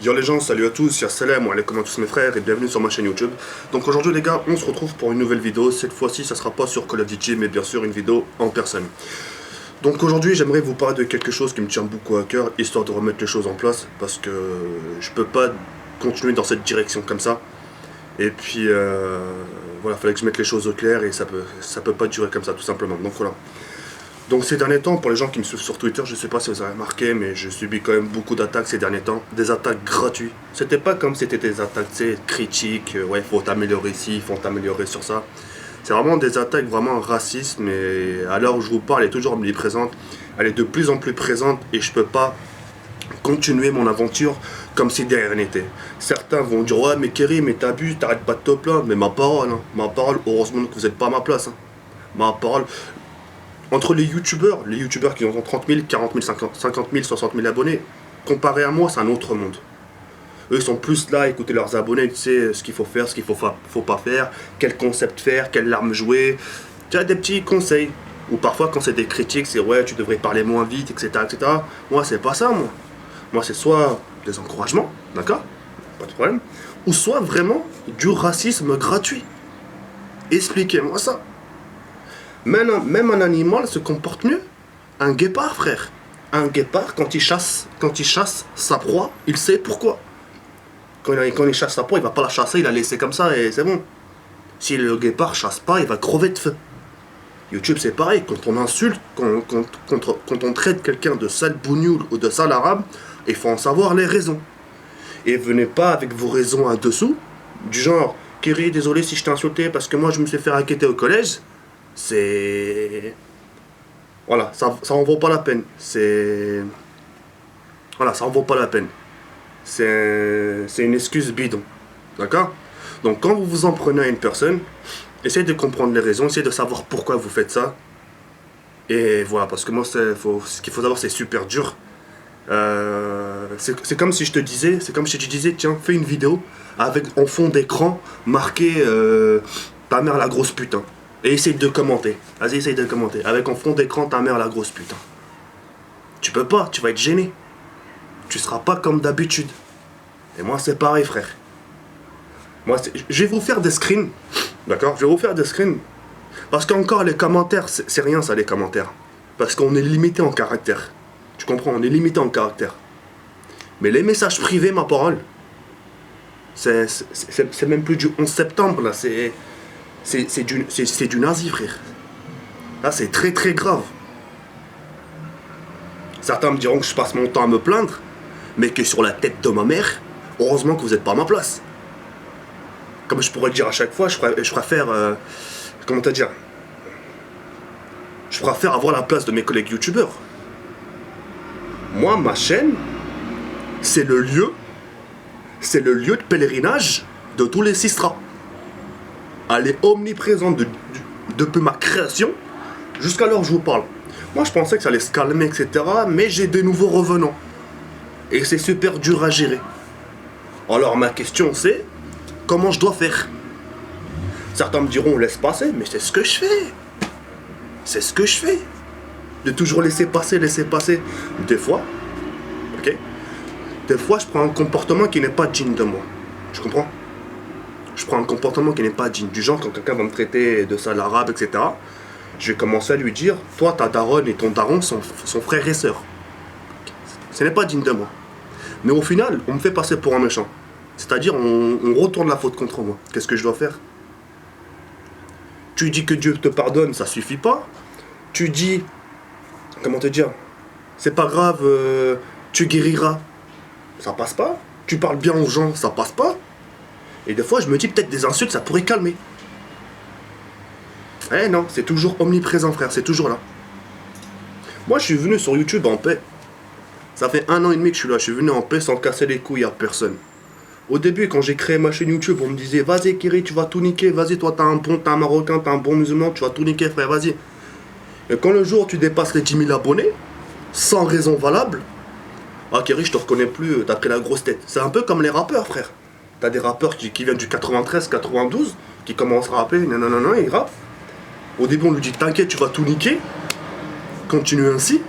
Yo les gens, salut à tous, ya salam, wa alaikum à tous mes frères et bienvenue sur ma chaîne YouTube. Donc aujourd'hui les gars, on se retrouve pour une nouvelle vidéo. Cette fois-ci, ça sera pas sur Call of Duty, mais bien sûr une vidéo en personne. Donc aujourd'hui, j'aimerais vous parler de quelque chose qui me tient beaucoup à cœur, histoire de remettre les choses en place, parce que je peux pas continuer dans cette direction comme ça. Et puis voilà, fallait que je mette les choses au clair et ça peut pas durer comme ça tout simplement. Donc voilà. Donc ces derniers temps, pour les gens qui me suivent sur Twitter, je sais pas si vous avez remarqué, mais je subis quand même beaucoup d'attaques ces derniers temps. Des attaques gratuites. C'était pas comme si c'était des attaques, tu sais, critiques, ouais, faut t'améliorer ici, faut t'améliorer sur ça. C'est vraiment des attaques vraiment racistes, mais à l'heure où je vous parle, elle est toujours omniprésente. Elle est de plus en plus présente et je peux pas continuer mon aventure comme si de rien n'était. Certains vont dire, ouais, mais Kerry, mais t'abuses, t'arrêtes pas de te plaindre. Mais ma parole, hein, ma parole, heureusement que vous êtes pas à ma place. Hein. Ma parole. Entre les youtubeurs qui ont 30 000, 40 000, 50 000, 60 000 abonnés, comparé à moi, c'est un autre monde. Eux, ils sont plus là à écouter leurs abonnés, tu sais, ce qu'il faut faire, ce qu'il faut pas faire, quel concept faire, quelle arme jouer. Tu as des petits conseils. Ou parfois, quand c'est des critiques, c'est ouais, tu devrais parler moins vite, etc. etc. Moi, c'est pas ça, moi. Moi, c'est soit des encouragements, d'accord? Pas de problème. Ou soit vraiment du racisme gratuit. Expliquez-moi ça. Même un animal se comporte mieux. Un guépard, frère. Un guépard, quand il chasse sa proie, il sait pourquoi. Quand il chasse sa proie, il va pas la chasser, il la laisser comme ça et c'est bon. Si le guépard chasse pas, il va crever de feu. YouTube, c'est pareil. Quand on insulte, quand on traite quelqu'un de sale bougnoul ou de sale arabe, il faut en savoir les raisons. Et venez pas avec vos raisons à dessous, du genre, Kerry, désolé si je t'ai insulté parce que moi je me suis fait raqueter au collège. C'est... Voilà, ça en vaut pas la peine. C'est... Voilà, ça en vaut pas la peine. C'est une excuse bidon. D'accord? Donc quand vous vous en prenez à une personne, essayez de comprendre les raisons, essayez de savoir pourquoi vous faites ça. Et voilà, parce que moi, ce qu'il faut savoir, c'est super dur. C'est comme si je te disais, tiens, fais une vidéo avec en fond d'écran marqué ta mère la grosse putain. Et essaye de commenter. Vas-y, essaye de commenter. Avec en fond d'écran ta mère la grosse putain. Tu peux pas, tu vas être gêné. Tu seras pas comme d'habitude. Et moi, c'est pareil, frère. Moi, je vais vous faire des screens. D'accord? Je vais vous faire des screens. Parce qu'encore, les commentaires, c'est rien ça, les commentaires. Parce qu'on est limité en caractère. Tu comprends? On est limité en caractère. Mais les messages privés, ma parole, c'est même plus du 11 septembre, là. C'est du nazi, frère. Là, c'est très très grave. Certains me diront que je passe mon temps à me plaindre, mais que sur la tête de ma mère, heureusement que vous n'êtes pas à ma place. Comme je pourrais le dire à chaque fois, je préfère... comment te dire? Je préfère avoir la place de mes collègues youtubeurs. Moi, ma chaîne, c'est le lieu de pèlerinage de tous les sistras. Elle est omniprésente depuis ma création jusqu'à l'heure où je vous parle. Moi, je pensais que ça allait se calmer, etc. Mais j'ai des nouveaux revenants. Et c'est super dur à gérer. Alors, ma question, c'est comment je dois faire? Certains me diront, laisse passer, mais c'est ce que je fais. C'est ce que je fais. De toujours laisser passer. Des fois, ok? Des fois, je prends un comportement qui n'est pas digne de moi. Tu comprends? Je prends un comportement qui n'est pas digne. Du genre, quand quelqu'un va me traiter de sale arabe, etc., je vais commencer à lui dire, toi, ta daronne et ton daron sont frères et sœurs. Ce n'est pas digne de moi. Mais au final, on me fait passer pour un méchant. C'est-à-dire, on retourne la faute contre moi. Qu'est-ce que je dois faire? Tu dis que Dieu te pardonne, ça suffit pas. Tu dis, comment te dire, c'est pas grave, tu guériras, ça passe pas. Tu parles bien aux gens, ça passe pas. Et des fois, je me dis peut-être des insultes, ça pourrait calmer. Eh non, c'est toujours omniprésent, frère, c'est toujours là. Moi, je suis venu sur YouTube en paix. Ça fait 1 an et demi que je suis là, je suis venu en paix sans casser les couilles à personne. Au début, quand j'ai créé ma chaîne YouTube, on me disait, vas-y, Kerry, tu vas tout niquer, vas-y, toi, t'as un Marocain, t'as un bon musulman, tu vas tout niquer, frère, vas-y. Et quand le jour où tu dépasses les 10 000 abonnés, sans raison valable, ah, Kerry, je te reconnais plus, t'as pris la grosse tête. C'est un peu comme les rappeurs, frère. T'as des rappeurs qui viennent du 93, 92, qui commencent à rapper, non, ils rappent. Au début, on lui dit, t'inquiète, tu vas tout niquer. Continue ainsi.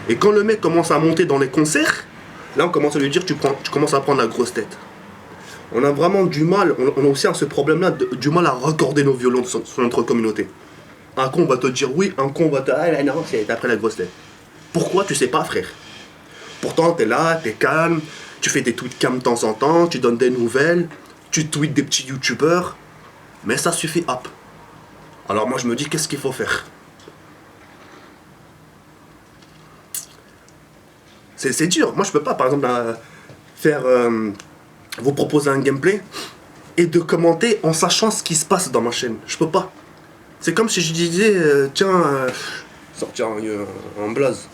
Et quand le mec commence à monter dans les concerts, Là, on commence à lui dire, tu commences à prendre la grosse tête. On a vraiment du mal, on a aussi ce problème-là, du mal à raccorder nos violons sur notre communauté. Un con va te dire oui, un con va te... Ah non, c'est après la grosse tête. Pourquoi tu sais pas, frère? Pourtant, t'es là, t'es calme, tu fais des tweets calmes de temps en temps, tu donnes des nouvelles, tu tweets des petits youtubeurs, mais ça suffit, hop. Alors moi, je me dis, qu'est-ce qu'il faut faire? C'est dur. Moi, je peux pas, par exemple, faire... vous proposer un gameplay et de commenter en sachant ce qui se passe dans ma chaîne. Je peux pas. C'est comme si je disais, tiens, sortir un blaze.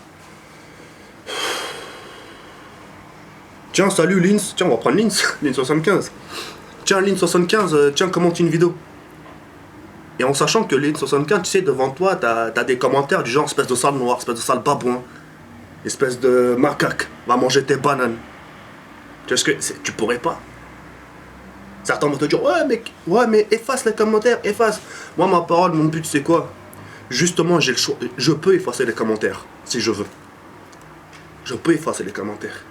Tiens, salut Lins, tiens, on va prendre Lins, Lins 75. Tiens, Lins 75, tiens, commente une vidéo. Et en sachant que Lins 75, tu sais, devant toi, t'as des commentaires du genre espèce de sale noir, espèce de sale babouin, espèce de macaque, va manger tes bananes. Tu vois ce que tu pourrais pas. Certains vont te dire ouais mais efface les commentaires, efface. Moi ma parole, mon but c'est quoi? Justement j'ai le choix, je peux effacer les commentaires si je veux. Je peux effacer les commentaires.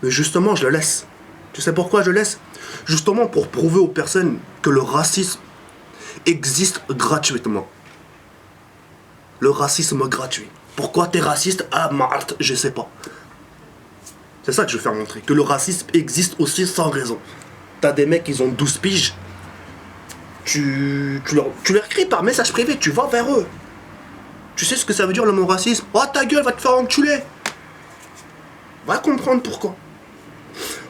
Mais justement je le laisse. Tu sais pourquoi je le laisse? Justement pour prouver aux personnes que le racisme existe gratuitement. Le racisme gratuit. Pourquoi t'es raciste? Ah Marthe, je sais pas. C'est ça que je veux faire montrer. Que le racisme existe aussi sans raison. T'as des mecs, ils ont 12 piges. Tu leur écris par message privé, tu vas vers eux. Tu sais ce que ça veut dire le mot racisme? Oh ta gueule, va te faire enculer. Va comprendre pourquoi.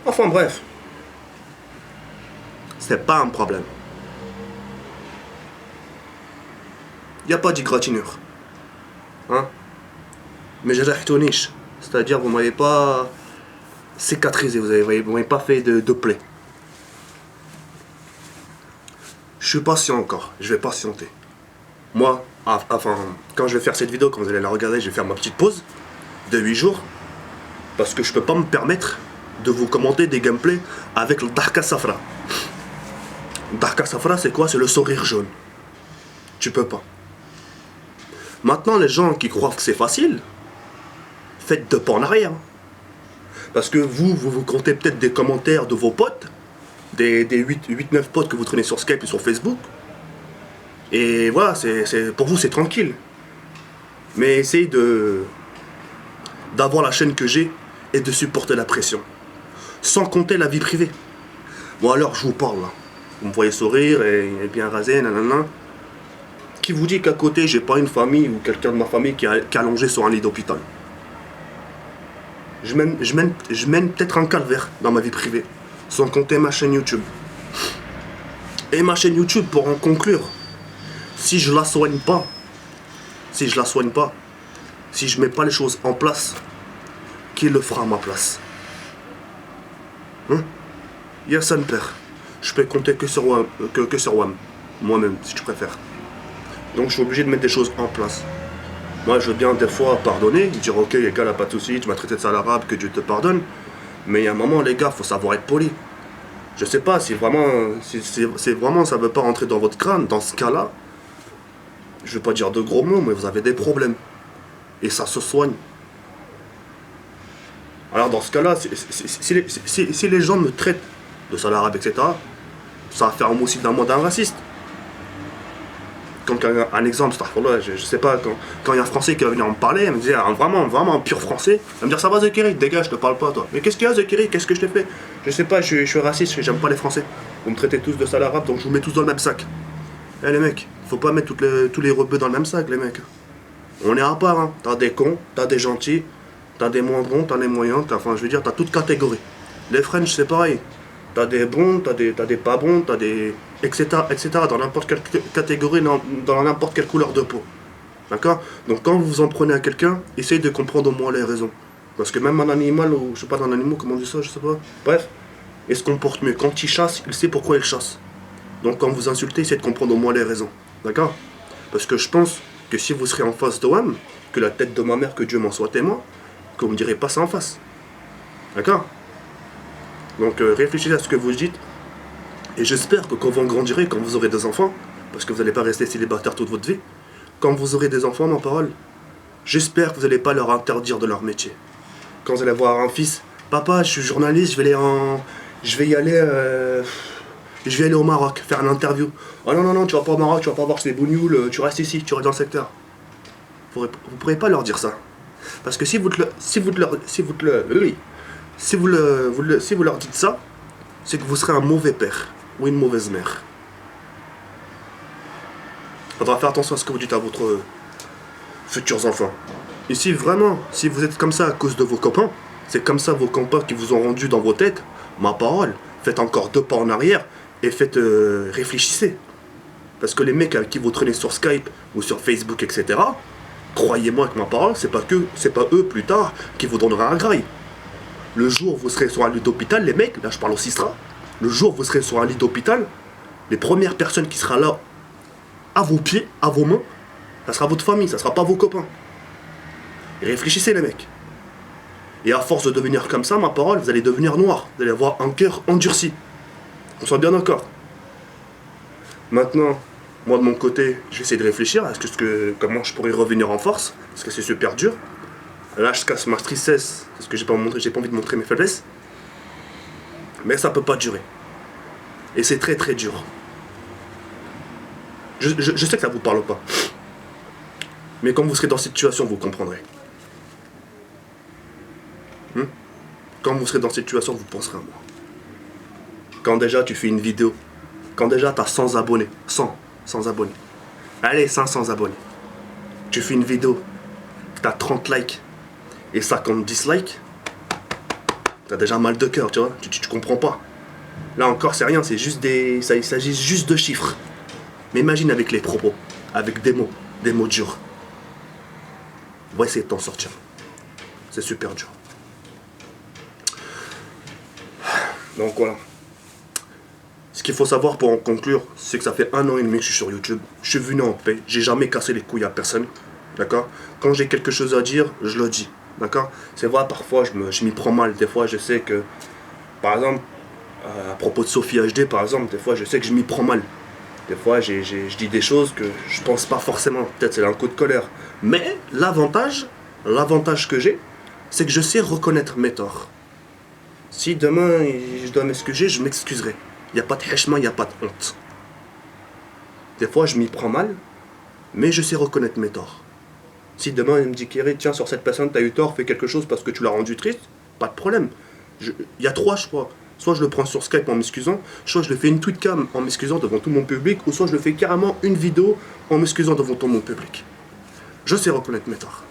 Enfin bref. C'est pas un problème. Y a pas d'égratignure. Hein? Mais j'ai niche. C'est-à-dire vous m'avez pas cicatrisé, vous m'avez pas fait de plaie. Je suis patient encore, je vais patienter. Moi, quand je vais faire cette vidéo, quand vous allez la regarder, je vais faire ma petite pause de 8 jours. Parce que je peux pas me permettre de vous commenter des gameplays avec le Darka Safra. Darka Safra, c'est quoi? C'est le sourire jaune. Tu peux pas. Maintenant, les gens qui croient que c'est facile, faites 2 pas en arrière. Parce que vous comptez peut-être des commentaires de vos potes, des 8-9 potes que vous traînez sur Skype et sur Facebook. Et voilà, pour vous c'est tranquille. Mais essayez d'avoir la chaîne que j'ai et de supporter la pression. Sans compter la vie privée. Bon alors je vous parle là. Vous me voyez sourire et bien rasé, nanana. Qui vous dit qu'à côté j'ai pas une famille ou quelqu'un de ma famille qui est allongé sur un lit d'hôpital? Je mène peut-être un calvaire dans ma vie privée. Sans compter ma chaîne YouTube. Et ma chaîne YouTube, pour en conclure, si je la soigne pas, si je mets pas les choses en place, qui le fera à ma place? Yassan Père, je peux compter que sur WAM, moi-même, si tu préfères. Donc je suis obligé de mettre des choses en place. Moi je veux bien des fois pardonner, dire ok les gars, là pas de soucis, tu m'as traité de sale arabe, que Dieu te pardonne. Mais il y a un moment les gars, faut savoir être poli. Je sais pas si vraiment, ça veut pas rentrer dans votre crâne. Dans ce cas-là, je vais pas dire de gros mots, mais vous avez des problèmes. Et ça se soigne. Alors dans ce cas-là, si les gens me traitent de sale arabe, etc., ça va faire aussi d'un moi d'un raciste. Comme un exemple, je sais pas, quand il y a un Français qui va venir me parler, il me dit vraiment un pur Français, il va me dire ça va Zekiri, dégage, je te parle pas toi. Mais qu'est-ce qu'il y a Zekiri, qu'est-ce que je t'ai fait? Je sais pas, je suis raciste, j'aime pas les Français. Vous me traitez tous de sale arabe, donc je vous mets tous dans le même sac. Eh les mecs, faut pas mettre tous les rebeux dans le même sac les mecs. On est à part, hein. T'as des cons, t'as des gentils, t'as des moins bons, t'as des moyens, enfin je veux dire, t'as toute catégorie. Les French c'est pareil. T'as des bons, t'as des pas bons, t'as des... etc. dans n'importe quelle catégorie, dans n'importe quelle couleur de peau. D'accord? Donc quand vous en prenez à quelqu'un, essayez de comprendre au moins les raisons. Parce que même un animal, ou je sais pas, un animal, comment on dit ça, je sais pas. Bref, il se comporte mieux. Quand il chasse, il sait pourquoi il chasse. Donc quand vous insultez, essayez de comprendre au moins les raisons. D'accord? Parce que je pense que si vous serez en face de WAM, que la tête de ma mère, que Dieu m'en soit témoin, que vous me direz pas ça en face. D'accord? Donc réfléchissez à ce que vous dites. Et j'espère que quand vous grandirez, quand vous aurez des enfants, parce que vous n'allez pas rester célibataire toute votre vie, quand vous aurez des enfants, ma parole, j'espère que vous n'allez pas leur interdire de leur métier. Quand vous allez avoir un fils, Papa, je suis journaliste, je vais y aller... Je vais aller au Maroc, faire une interview. Oh non, non, non, tu vas pas au Maroc, tu vas pas voir ces bougnoules, tu restes ici, tu restes dans le secteur. Vous pourrez pas leur dire ça. Parce que si vous leur dites ça, c'est que vous serez un mauvais père ou une mauvaise mère. Faudra faire attention à ce que vous dites à votre futurs enfants. Et si vraiment, si vous êtes comme ça à cause de vos copains, c'est comme ça vos copains qui vous ont rendu dans vos têtes, ma parole, faites encore 2 pas en arrière et faites réfléchissez. Parce que les mecs avec qui vous traînez sur Skype ou sur Facebook, etc., croyez-moi que ma parole, c'est pas eux plus tard qui vous donneront un graille. Le jour où vous serez sur un lit d'hôpital, les mecs, là je parle au Sistra, le jour où vous serez sur un lit d'hôpital, les premières personnes qui seront là, à vos pieds, à vos mains, ça sera votre famille, ça sera pas vos copains. Et réfléchissez les mecs. Et à force de devenir comme ça, ma parole, vous allez devenir noir. Vous allez avoir un cœur endurci. On soit bien d'accord. Maintenant, moi de mon côté, je vais essayer de réfléchir à comment je pourrais revenir en force, parce que c'est super dur. Là, je casse ma tristesse, parce que j'ai pas envie de montrer mes faiblesses. Mais ça peut pas durer. Et c'est très très dur. Je sais que ça vous parle pas. Mais quand vous serez dans cette situation, vous comprendrez. Quand vous serez dans cette situation, vous penserez à moi. Quand déjà tu fais une vidéo, quand déjà tu as 100 abonnés, 100 abonnés. Allez, 500 abonnés. Tu fais une vidéo, tu as 30 likes et 50 dislikes, tu as déjà mal de cœur, tu vois, tu comprends pas. Là encore, c'est rien, c'est juste il s'agit juste de chiffres. Mais imagine avec les propos, avec des mots durs. On va essayer de t'en sortir. C'est super dur. Donc voilà. Ce qu'il faut savoir pour en conclure, c'est que ça fait 1 an et demi que je suis sur YouTube. Je suis venu en paix. J'ai jamais cassé les couilles à personne. D'accord? Quand j'ai quelque chose à dire, je le dis. D'accord? C'est vrai, parfois je m'y prends mal. Des fois, je sais que, par exemple, à propos de Sophie HD, par exemple, des fois, je sais que je m'y prends mal. Des fois, je dis des choses que je pense pas forcément. Peut-être c'est un coup de colère. Mais l'avantage que j'ai, c'est que je sais reconnaître mes torts. Si demain je dois m'excuser, je m'excuserai. Il n'y a pas de hechma, il n'y a pas de honte. Des fois, je m'y prends mal, mais je sais reconnaître mes torts. Si demain, il me dit, Kéré, tiens, sur cette personne, tu as eu tort, fais quelque chose parce que tu l'as rendu triste, pas de problème. Il y a 3 choix. Soit je le prends sur Skype en m'excusant, soit je le fais une tweet cam en m'excusant devant tout mon public, ou soit je le fais carrément une vidéo en m'excusant devant tout mon public. Je sais reconnaître mes torts.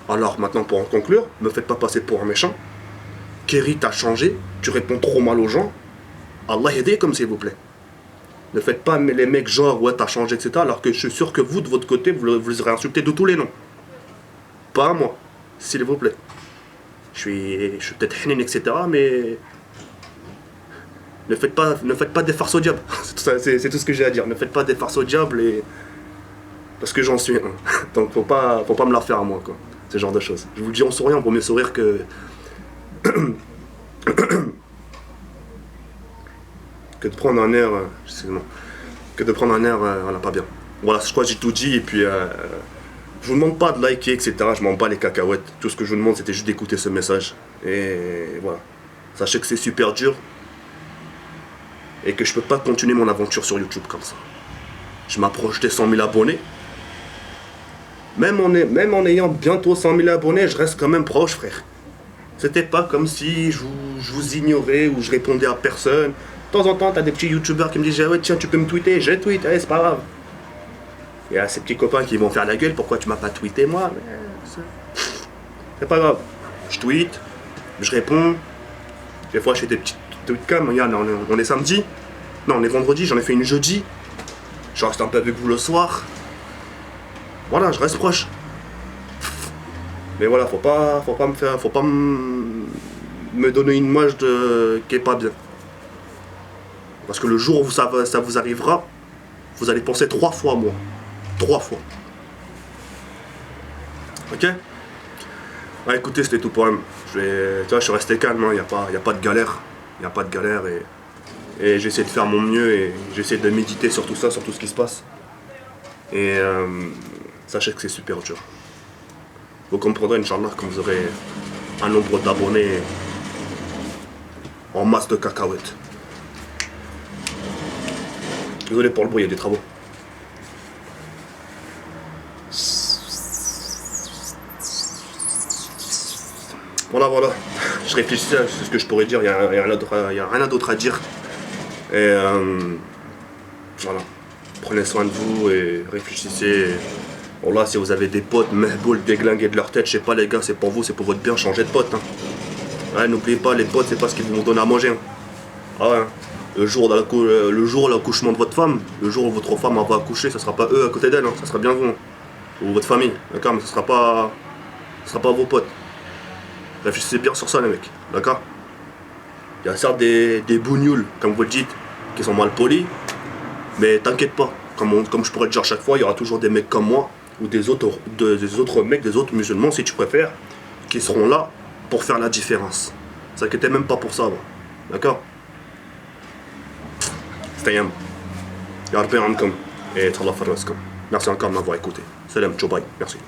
Alors maintenant, pour en conclure, ne me faites pas passer pour un méchant. Kéry, t'as changé, tu réponds trop mal aux gens. Allah aidez comme s'il vous plaît. Ne faites pas les mecs genre ouais t'as changé etc. Alors que je suis sûr que vous de votre côté vous les aurez insultés de tous les noms. Pas à moi, s'il vous plaît. Je suis peut-être hnin etc. Mais ne faites pas des farces au diable. C'est tout ce que j'ai à dire. Ne faites pas des farces au diable et parce que j'en suis un. Donc faut pas me la faire à moi quoi. Ce genre de choses. Je vous le dis en souriant, pour mieux sourire que que de prendre un air, voilà, pas bien. Voilà, je crois que j'ai tout dit, et puis je vous demande pas de liker, etc. Je m'en bats les cacahuètes. Tout ce que je vous demande, c'était juste d'écouter ce message. Et voilà. Sachez que c'est super dur, et que je peux pas continuer mon aventure sur YouTube comme ça. Je m'approche des 100 000 abonnés. Même en ayant bientôt 100 000 abonnés, je reste quand même proche, frère. C'était pas comme si je vous ignorais ou je répondais à personne. De temps en temps, t'as des petits youtubeurs qui me disent ah ouais, tiens, tu peux me tweeter, je tweet, allez, c'est pas grave. Il y a ces petits copains qui vont faire la gueule, pourquoi tu m'as pas tweeté moi? C'est pas grave. Je tweet, je réponds. Des fois, je fais des petites tweets cam. Regarde, on est samedi. Non, on est vendredi, j'en ai fait une jeudi. Je reste un peu avec vous le soir. Voilà, je reste proche. Mais voilà, faut pas me donner une image qui est pas bien. Parce que le jour où ça vous arrivera, vous allez penser 3 fois à moi. 3 fois. Ok? Ah, écoutez, c'était tout pour moi. Je suis resté calme, il n'y a pas de galère. Il n'y a pas de galère et j'essaie de faire mon mieux et j'essaie de méditer sur tout ça, sur tout ce qui se passe. Et sachez que c'est super dur. Vous comprendrez, Inch'Allah, quand vous aurez un nombre d'abonnés en masse de cacahuètes. Désolé pour le bruit, il y a des travaux. Voilà. Je réfléchissais à ce que je pourrais dire, il n'y a rien d'autre à dire. Et voilà. Prenez soin de vous et réfléchissez. Bon là, si vous avez des potes, mehboul déglingués de leur tête, je sais pas les gars, c'est pour vous, c'est pour votre bien, changez de pote. Hein. Ouais, n'oubliez pas, les potes, c'est pas ce qu'ils vous donnent à manger. Hein. Ah ouais. Hein. Le jour de l'accouchement de votre femme, le jour où votre femme va accoucher, ça sera pas eux à côté d'elle, hein, ça sera bien vous. Hein. Ou votre famille, d'accord, mais ça sera pas vos potes. Réfléchissez bien sur ça les mecs, d'accord. Il y a certes des bougnoules, comme vous le dites, qui sont mal polis, mais t'inquiète pas, comme je pourrais te dire chaque fois, il y aura toujours des mecs comme moi, ou des autres mecs, des autres musulmans si tu préfères, qui seront là pour faire la différence. Ne t'inquiétez même pas pour ça, d'accord. Stayam. Ya Rabbi ankum et Tallah farraskum. Merci encore de m'avoir écouté. Salam, Joe bye. Merci.